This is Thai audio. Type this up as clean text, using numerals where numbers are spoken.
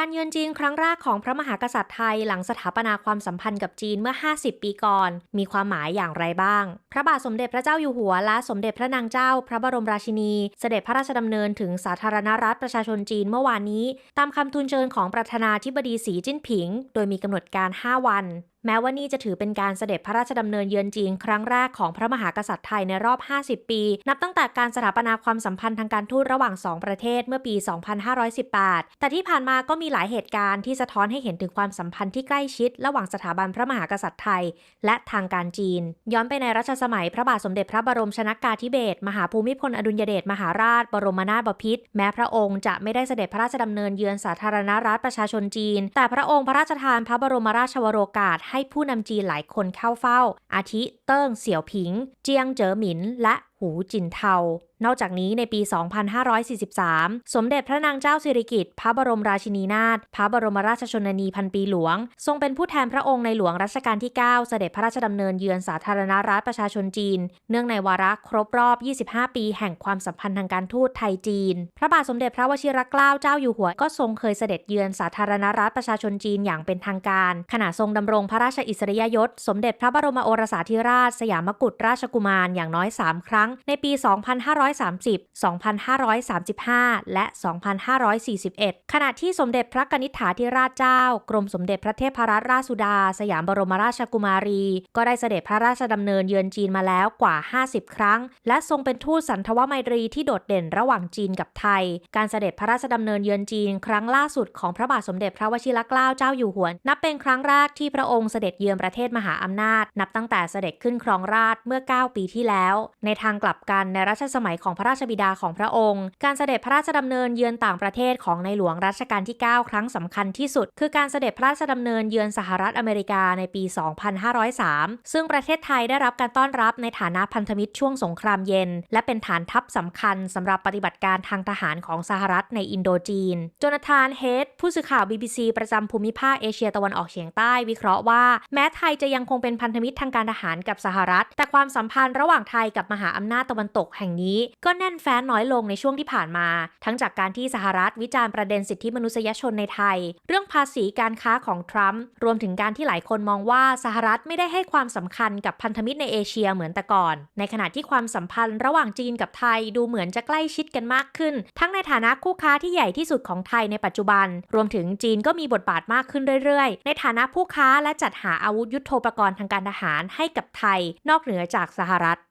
การเยือนจีนครั้งแรกของพระมหากษัตริย์ไทยหลังสถาปนาความสัมพันธ์กับจีนเมื่อ 50 ปีก่อนมีความหมายอย่างไรบ้าง พระบาทสมเด็จพระเจ้าอยู่หัวและสมเด็จพระนางเจ้าพระบรมราชินีเสด็จพระราชดำเนินถึงสาธารณรัฐประชาชนจีนเมื่อวานนี้ตามคำทูลเชิญของประธานาธิบดีสีจิ้นผิงโดยมีกำหนดการ 5 วันแม้ว่านี่จะถือเป็นการเสด็จพระราชดำเนินเยือนจีนครั้งแรกของพระมหากษัตริย์ไทยในรอบ 50 ปีนับตั้งแต่การสถาปนาความสัมพันธ์ทางการทูตระหว่างสองประเทศเมื่อปี 2518 แต่ที่ผ่านมาก็มีหลายเหตุการณ์ที่สะท้อนให้เห็นถึงความสัมพันธ์ที่ใกล้ชิดระหว่างสถาบันพระมหากษัตริย์ไทยและทางการจีนย้อนไปในรัชสมัยพระบาทสมเด็จพระบรมชนกาธิเบศรมหาภูมิพลอดุลยเดชมหาราชบรมนาถบพิตรแม้พระองค์จะไม่ได้เสด็จพระราชดำเนินเยือนสาธารณรัฐประชาชนจีนแต่พระองค์พระราชทานพระบรมราชวโรกาสให้ผู้นำจีนหลายคนเข้าเฝ้าอาทิเติ้งเสี่ยวผิงเจียงเจ๋อหมินและหูจินเทานอกจากนี้ในปี 2543 สมเด็จพระนางเจ้าสิริกิติ์พระบรมราชินีนาถพระบรมราชชนนีพันปีหลวงทรงเป็นผู้แทนพระองค์ในหลวงรัชกาลที่ 9 เสด็จพระราชดำเนินเยือนสาธารณรัฐประชาชนจีนเนื่องในวาระครบรอบ 25 ปีแห่งความสัมพันธ์ทางการทูตไทยจีนพระบาทสมเด็จพระวชิรเกล้าเจ้าอยู่หัวก็ทรงเคยเสด็จเยือนสาธารณรัฐประชาชนจีนอย่างเป็นทางการขณะทรงดำรงพระราชอิสริยยศสมเด็จพระบรมโอรสาธิราชสยามกุฎราชกุมารอย่างน้อย 3 ครั้งในปี 2530 2535 และ 2541 ขณะที่สมเด็จพระกนิษฐาธิราชเจ้ากรมสมเด็จพระเทพรัตนราชสุดาสยามบรมราชกุมารีก็ได้เสด็จพระราชดำเนินเยือนจีนมาแล้วกว่า 50 ครั้งและทรงเป็นทูตสันทวไมตรีที่โดดเด่นระหว่างจีนกับไทยการเสด็จพระราชดำเนินเยือนจีนครั้งล่าสุดของพระบาทสมเด็จพระวชิรเกล้าเจ้าอยู่หัวนับเป็นครั้งแรกที่พระองค์เสด็จเยือนประเทศมหาอำนาจนับตั้งแต่เสด็จขึ้นครองราชย์เมื่อ 9 ปีที่แล้วในทางกลับกันในรัชสมัยของพระราชบิดาของพระองค์การเสด็จพระราชดำเนินเยือนต่างประเทศของในหลวงรัชกาลที่ 9 ครั้งสำคัญที่สุดคือการเสด็จพระราชดำเนินเยือนสหรัฐอเมริกาในปี 2503 ซึ่งประเทศไทยได้รับการต้อนรับในฐานะพันธมิตรช่วงสงครามเย็นและเป็นฐานทัพสำคัญสำหรับปฏิบัติการทางทหารของสหรัฐในอินโดจีนโจนาธานเฮดผู้สื่อข่าว BBC ประจำภูมิภาคเอเชียตะวันออกเฉียงใต้วิเคราะห์ว่าแม้ไทยจะยังคงเป็นพันธมิตรทางการทหารกับสหรัฐแต่ความสัมพันธ์ระหว่างไทยกับมหาอำนาจตะวันตกแห่งนี้ก็แน่นแฟ้นน้อยลงในช่วงที่ผ่านมาทั้งจากการที่สหรัฐวิจารณ์ประเด็นสิทธิมนุษยชนในไทยเรื่องภาษีการค้าของทรัมป์รวมถึงการที่หลายคนมองว่าสหรัฐไม่ได้ให้ความสำคัญกับพันธมิตรในเอเชียเหมือนแต่ก่อนในขณะที่ความสัมพันธ์ระหว่างจีนกับไทยดูเหมือนจะใกล้ชิดกันมากขึ้นทั้งในฐานะคู่ค้าที่ใหญ่ที่สุดของไทยในปัจจุบันรวมถึงจีนก็มีบทบาทมากขึ้นเรื่อยๆในฐานะผู้ค้าและจัดหาอาวุธยุทโธปกรณ์ทางการทหารให้กับไทยนอกเหนือจากสหรัฐ